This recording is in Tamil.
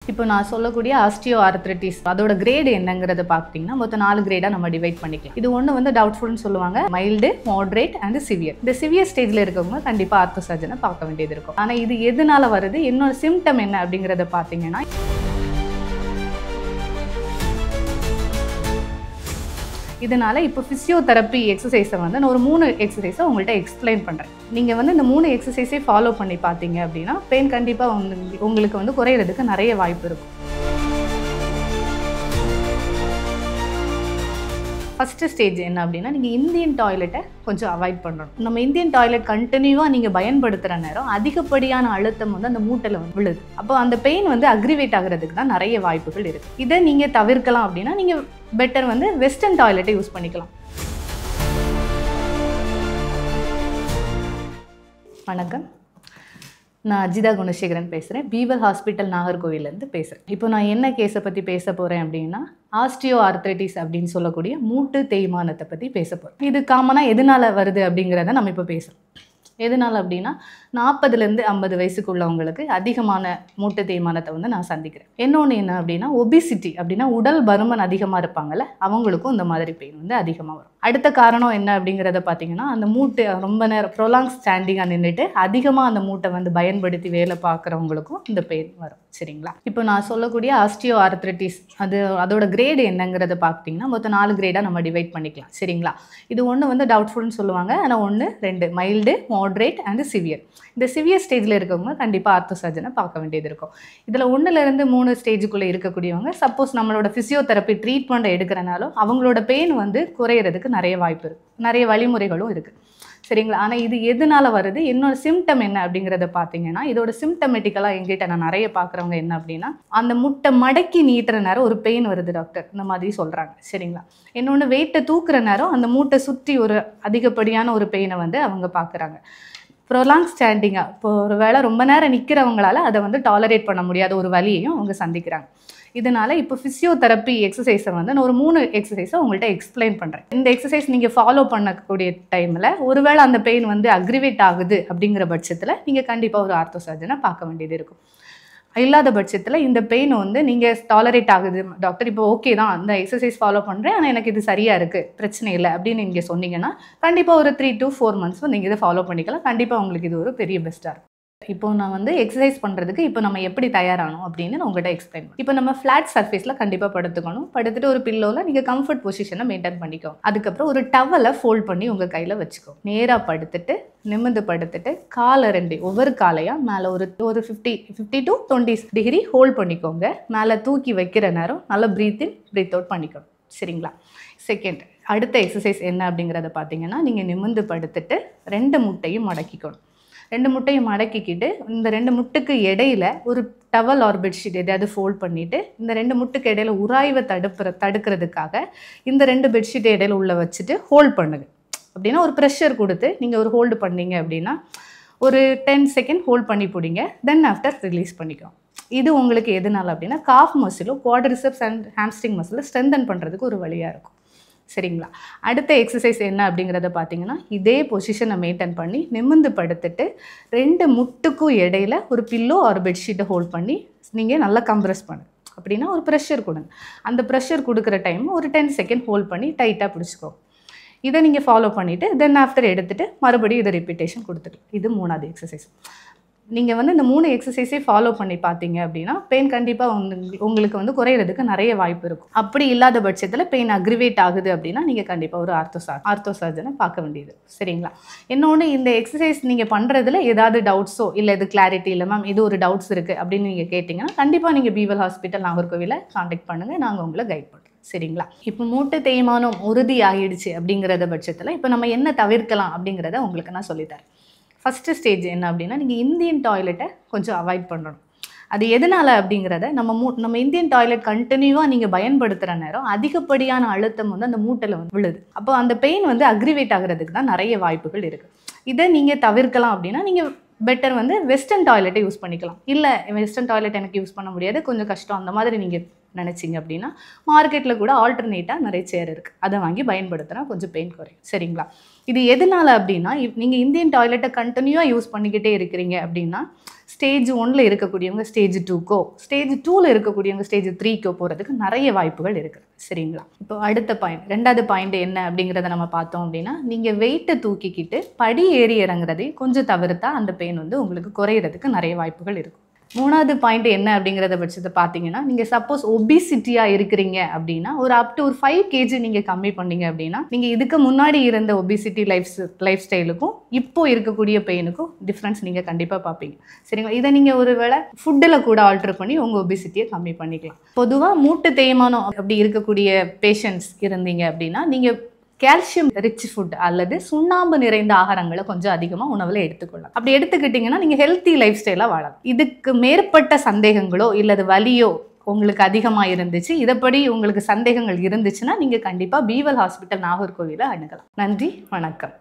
இப்போ நான் சொல்லக்கூடிய ஆஸ்டியோஆர்த்ரைட்டிஸ் அதோட கிரேட் என்னங்கிறத பார்த்தீங்கன்னா மொத்தம் 4 கிரேடாக நம்ம டிவைட் பண்ணிக்கலாம். இது ஒன்று வந்து டவுட்ஃபுல்னு சொல்லுவாங்க, மைல்டு, மாடரேட் அண்ட் சிவியர். இந்த சிவியர் ஸ்டேஜில் இருக்கவங்க கண்டிப்பாக ஆர்த்தோ சர்ஜனை பார்க்க வேண்டியது இருக்கும். ஆனால் இது எதனால வருது, என்னோட சிம்டம் என்ன அப்படிங்கிறத பார்த்தீங்கன்னா இதனால் இப்போ ஃபிசியோதெரப்பி எக்ஸசைஸை வந்து நான் ஒரு 3 எக்ஸசைஸை உங்கள்கிட்ட எக்ஸ்பிளைன் பண்ணுறேன். நீங்கள் வந்து இந்த 3 எக்ஸசைஸே ஃபாலோ பண்ணி பார்த்தீங்க அப்படின்னா பெயின் கண்டிப்பாக உங்களுக்கு வந்து குறையிறதுக்கு நிறைய வாய்ப்பு இருக்கும். ஃபஸ்ட்டு ஸ்டேஜ் என்ன அப்படின்னா, நீங்கள் இந்தியன் டாய்லெட்டை கொஞ்சம் அவாய்ட் பண்ணணும். நம்ம இந்தியன் டாய்லெட் கண்டினியூவாக நீங்கள் பயன்படுத்துகிற நேரம் அதிகப்படியான அழுத்தம் வந்து அந்த மூட்டில் வந்து விழுது. அப்போ அந்த பெயின் வந்து அக்ரிவேட் ஆகிறதுக்கு தான் நிறைய வாய்ப்புகள் இருக்குது. இதை நீங்கள் தவிர்க்கலாம் அப்படின்னா நீங்கள் பெட்டர் வந்து வெஸ்டர்ன் டாய்லெட்டை யூஸ் பண்ணிக்கலாம். வணக்கம், நான் அஜிதா குணசேகரன் பேசுகிறேன். பீவல் ஹாஸ்பிட்டல் நாகர்கோவிலேருந்து பேசுகிறேன். இப்போ நான் என்ன கேஸை பற்றி பேச போகிறேன் அப்படின்னா ஆஸ்டியோஆர்த்ரைட்டிஸ் அப்படின்னு சொல்லக்கூடிய மூட்டு தேய்மானத்தை பற்றி பேச போகிறேன். இது காமனாக எதனால் வருது அப்படிங்கிறத நம்ம இப்போ பேசுகிறோம். எதனால் அப்படின்னா 40லேருந்து 50 வயசுக்குள்ளவங்களுக்கு அதிகமான மூட்டு தேய்மானத்தை வந்து நான் சந்திக்கிறேன். இன்னொன்று என்ன அப்படின்னா ஒபிசிட்டி அப்படின்னா உடல் பருமன் அதிகமாக இருப்பாங்கள்ல, அவங்களுக்கும் இந்த மாதிரி பெயின் வந்து அதிகமாக வரும். அடுத்த காரணம் என்ன அப்படிங்கிறத பார்த்தீங்கன்னா அந்த மூட்டை ரொம்ப நேரம் ப்ரொலாங் ஸ்டாண்டிங்காக நின்றுட்டு அதிகமாக அந்த மூட்டை வந்து பயன்படுத்தி வேலை பார்க்குறவங்களுக்கும் இந்த பெயின் வரும். சரிங்களா? இப்போ நான் சொல்லக்கூடிய ஆஸ்டியோஆர்த்ரைட்டிஸ் அதோட கிரேடு என்னங்கிறத பார்த்தீங்கன்னா மொத்தம் 4 கிரேடாக நம்ம டிவைட் பண்ணிக்கலாம். சரிங்களா? இது ஒன்று வந்து டவுட்ஃபுல்னு சொல்லுவாங்க, ஆனால் 1, 2 மைல்டு, மாடரேட் அண்ட் சிவியர். இந்த சிவியர் ஸ்டேஜில் இருக்கவங்க கண்டிப்பாக ஆர்த்தோ சர்ஜனை பார்க்க வேண்டியது இருக்கும். இதில் 1லேருந்து 3 ஸ்டேஜுக்குள்ளே இருக்கக்கூடியவங்க சப்போஸ் நம்மளோட ஃபிசியோதெரப்பி ட்ரீட்மெண்ட்டை எடுக்கிறனாலும் அவங்களோட பெயின் வந்து குறையிறதுக்கு நிறைய வாய்ப்பு இருக்குது, நிறைய வழிமுறைகளும் இருக்குது. சரிங்களா? ஆனால் இது எதனால வருது, என்னோட சிம்டம் என்ன அப்படிங்கிறத பார்த்தீங்கன்னா இதோட சிம்டமேட்டிக்கலாக எங்கிட்ட நான் நிறைய பார்க்குறவங்க என்ன அப்படின்னா அந்த முட்டை மடக்கி நீட்டுற நேரம் ஒரு பெயின் வருது டாக்டர், இந்த மாதிரி சொல்கிறாங்க. சரிங்களா? இன்னொன்று வெயிட்டை தூக்குற நேரம் அந்த மூட்டை சுற்றி ஒரு அதிகப்படியான ஒரு பெயினை வந்து அவங்க பார்க்குறாங்க. ப்ரொலாங் ஸ்டாண்டிங்காக இப்போ ஒரு வேளை ரொம்ப நேரம் நிற்கிறவங்களால அதை வந்து டாலரேட் பண்ண முடியாத ஒரு வலியையும் அவங்க சந்திக்கிறாங்க. இதனால் இப்போ ஃபிசியோதெரப்பி எக்ஸசைஸை வந்து நான் ஒரு 3 எக்ஸசைஸை உங்கள்கிட்ட எக்ஸ்பிளைன் பண்ணுறேன். இந்த எக்ஸசைஸ் நீங்கள் ஃபாலோ பண்ணக்கூடிய டைமில் ஒருவேளை அந்த பெயின் வந்து அக்ரிவேட் ஆகுது அப்படிங்கிற பட்சத்தில் நீங்கள் கண்டிப்பாக ஒரு ஆர்த்தோ சர்ஜனை பார்க்க வேண்டியது இருக்கும். இல்லாத பட்சத்தில் இந்த பெயின் வந்து நீங்கள் டாலரேட் ஆகுது டாக்டர், இப்போ ஓகே தான் அந்த எக்ஸசைஸ் ஃபாலோ பண்ணுறேன், ஆனால் எனக்கு இது சரியாக இருக்குது, பிரச்சனை இல்லை அப்படின்னு நீங்கள் சொன்னீங்கன்னா கண்டிப்பாக ஒரு 3 to 4 months நீங்கள் இதை ஃபாலோ பண்ணிக்கலாம். கண்டிப்பாக உங்களுக்கு இது ஒரு பெரிய பெஸ்ட்டாக இருக்கும். இப்போ நான் வந்து எக்ஸசைஸ் பண்ணுறதுக்கு இப்போ நம்ம எப்படி தயாரானோம் அப்படின்னு நான் உங்கள்கிட்ட எக்ஸ்பிளைன் பண்ணேன். இப்போ நம்ம ஃப்ளாட் சர்ஃபேஸில் கண்டிப்பாக படுத்துக்கணும். படுத்துட்டு ஒரு பில்லோவில் நீங்கள் கம்ஃபர்ட் பொசிஷனை மெயின்டைன் பண்ணிக்கோங்க. அதுக்கப்புறம் ஒரு டவலை ஃபோல்ட் பண்ணி உங்கள் கையில் வச்சுக்கோங்க. நேராக படுத்துட்டு நிமிர்ந்து படுத்துட்டு காலை 2 ஒவ்வொரு காலையாக மேலே ஒரு 50 to 20 டிகிரி ஹோல்ட் பண்ணிக்கோங்க. மேலே தூக்கி வைக்கிற நேரம் நல்லா ப்ரீத் இன் ப்ரீத் அவுட் பண்ணிக்கணும். சரிங்களா? செகண்ட், அடுத்த எக்ஸசைஸ் என்ன அப்படிங்கிறத பார்த்தீங்கன்னா நீங்கள் நிமிர்ந்து படுத்துட்டு 2 முட்டையும் மடக்கிக்கணும். 2 முட்டையும் மடக்கிக்கிட்டு இந்த 2 முட்டுக்கு இடையில ஒரு டவல் ஆர் பெட்ஷீட் எதையாவது ஃபோல்ட் பண்ணிவிட்டு இந்த 2 முட்டுக்கு இடையில உராய்வை தடுக்கிறதுக்காக இந்த 2 பெட்ஷீட்டை இடையில உள்ள வச்சுட்டு ஹோல்ட் பண்ணுங்க. அப்படின்னா ஒரு ப்ரெஷர் கொடுத்து நீங்கள் ஒரு ஹோல்டு பண்ணீங்க அப்படின்னா ஒரு 10 செகண்ட் ஹோல்ட் பண்ணி பிடிங்க. தென் ஆஃப்டர் ரிலீஸ் பண்ணிக்கோங்க. இது உங்களுக்கு எதனால அப்படின்னா காஃப் மசிலும் குவாட்ரிசெப்ஸ் அண்ட் ஹாம்ஸ்ட்ரிங் மசிலை ஸ்ட்ரென்தன் பண்ணுறதுக்கு ஒரு வழியாக இருக்கும். சரிங்களா? அடுத்த எக்ஸசைஸ் என்ன அப்படிங்கிறத பார்த்தீங்கன்னா இதே பொசிஷனை மெயின்டைன் பண்ணி நிமிர்ந்து படுத்துட்டு 2 முட்டுக்கும் இடையில ஒரு பில்லோ ஒரு பெட்ஷீட்டை ஹோல்ட் பண்ணி நீங்கள் நல்லா கம்ப்ரெஸ் பண்ணுங்க. அப்படின்னா ஒரு ப்ரெஷர் கொடுங்க. அந்த ப்ரெஷர் கொடுக்குற டைம் ஒரு 10 செகண்ட் ஹோல்ட் பண்ணி டைட்டாக பிடிச்சிக்கோ. இதை நீங்கள் ஃபாலோ பண்ணிவிட்டு தென் ஆஃப்டர் எடுத்துகிட்டு மறுபடியும் இதை ரிப்பீட்டேஷன் கொடுத்துக்கலாம். இது 3வது எக்ஸசைஸ். நீங்கள் வந்து இந்த 3 எக்ஸசைஸே ஃபாலோ பண்ணி பார்த்தீங்க அப்படின்னா பெயின் கண்டிப்பாக உங்களுக்கு வந்து குறையிறதுக்கு நிறைய வாய்ப்பு இருக்கும். அப்படி இல்லாத பட்சத்தில் பெயின் அக்ரிவேட் ஆகுது அப்படின்னா நீங்கள் கண்டிப்பாக ஒரு ஆர்த்தோ சர்ஜனை பார்க்க வேண்டியது. சரிங்களா? இன்னொன்று, இந்த எக்ஸசைஸ் நீங்கள் பண்ணுறதுல ஏதாவது டவுட்ஸோ இல்லை இது கிளாரிட்டி இல்லை மேம் இது ஒரு டவுட்ஸ் இருக்குது அப்படின்னு நீங்கள் கேட்டிங்கன்னா கண்டிப்பாக நீங்கள் பீவல் ஹாஸ்பிட்டல் நாகர்கோவிலை கான்டாக்ட் பண்ணுங்கள், நாங்கள் உங்களை கைட் பண்ணுறோம். சரிங்களா? இப்போ மூட்டு தேய்மானம் உறுதி ஆகிடுச்சு அப்படிங்கிறத பட்சத்தில் இப்போ நம்ம என்ன தவிர்க்கலாம் அப்படிங்கிறத உங்களுக்கு நான் சொல்லித்தரேன். ஃபஸ்ட்டு ஸ்டேஜ் என்ன அப்படின்னா நீங்கள் இந்தியன் டாய்லெட்டை கொஞ்சம் அவாய்ட் பண்ணணும். அது எதனால் அப்படிங்கிறத நம்ம இந்தியன் டாய்லெட் கண்டினியூவாக நீங்கள் பயன்படுத்துகிற நேரம் அதிகப்படியான அழுத்தம் வந்து அந்த மூட்டில் வந்து விழுது. அப்போ அந்த பெயின் வந்து அக்ரிவேட் ஆகிறதுக்கு தான் நிறைய வாய்ப்புகள் இருக்குது. இதை நீங்கள் தவிர்க்கலாம் அப்படின்னா நீங்கள் பெட்டர் வந்து வெஸ்டர்ன் டாய்லெட்டை யூஸ் பண்ணிக்கலாம். இல்லை வெஸ்டர்ன் டாய்லெட் எனக்கு யூஸ் பண்ண முடியாது, கொஞ்சம் கஷ்டம், அந்த மாதிரி நீங்கள் நினச்சிங்க அப்படின்னா மார்க்கெட்டில் கூட ஆல்டர்னேட்டாக நிறைய சேர் இருக்குது, அதை வாங்கி பயன்படுத்தினா கொஞ்சம் பெயின் குறையும். சரிங்களா? இது எதனால் அப்படின்னா நீங்கள் இந்தியன் டாய்லெட்டை கண்டினியூவாக யூஸ் பண்ணிக்கிட்டே இருக்கிறீங்க அப்படின்னா ஸ்டேஜ் 1ல் இருக்கக்கூடியவங்க ஸ்டேஜ் 2க்கோ, ஸ்டேஜ் 2ல் இருக்கக்கூடியவங்க ஸ்டேஜ் 3க்கோ போகிறதுக்கு நிறைய வாய்ப்புகள் இருக்குது. சரிங்களா? இப்போ அடுத்த பாயிண்ட், 2வது பாயிண்ட் என்ன அப்படிங்கிறத நம்ம பார்த்தோம் அப்படின்னா, நீங்கள் வெயிட்டை தூக்கிக்கிட்டு படி ஏறி இறங்குறதை கொஞ்சம் தவிர்த்தா அந்த பெயின் வந்து உங்களுக்கு குறையிறதுக்கு நிறைய வாய்ப்புகள் இருக்கும். 3வது பாயிண்ட் என்ன அப்படிங்கிறத பட்சத்தை பார்த்தீங்கன்னா, நீங்கள் சப்போஸ் ஒபிசிட்டியாக இருக்கிறீங்க அப்படின்னா ஒரு அப் டு ஒரு 5 kg நீங்கள் கம்மி பண்ணீங்க அப்படின்னா, நீங்கள் இதுக்கு முன்னாடி இருந்த ஒபிசிட்டி லைஃப் ஸ்டைலுக்கும் இப்போ இருக்கக்கூடிய பெயினுக்கும் டிஃப்ரென்ஸ் நீங்கள் கண்டிப்பாக பார்ப்பீங்க. சரிங்களா? இதை நீங்கள் ஒரு வேளை ஃபுட்டில் கூட ஆல்டர் பண்ணி உங்கள் ஒபிசிட்டியை கம்மி பண்ணிக்கலாம். பொதுவாக மூட்டு தேய்மானம் அப்படி இருக்கக்கூடிய பேஷண்ட்ஸ் இருந்தீங்க அப்படின்னா, நீங்கள் கால்சியம் ரிச் ஃபுட் அல்லது சுண்ணாம்பு நிறைந்த ஆகாரங்களை கொஞ்சம் அதிகமாக உணவில் எடுத்துக்கொள்ளலாம். அப்படி எடுத்துக்கிட்டிங்கன்னா நீங்கள் ஹெல்த்தி லைஃப் ஸ்டைலாக வாழலாம். இதுக்கு மேற்பட்ட சந்தேகங்களோ இல்லது வலியோ உங்களுக்கு அதிகமாக இருந்துச்சு, இதைப்படி உங்களுக்கு சந்தேகங்கள் இருந்துச்சுன்னா நீங்கள் கண்டிப்பாக பீவல் ஹாஸ்பிட்டல் நாகர்கோவிலை அணுகலாம். நன்றி, வணக்கம்.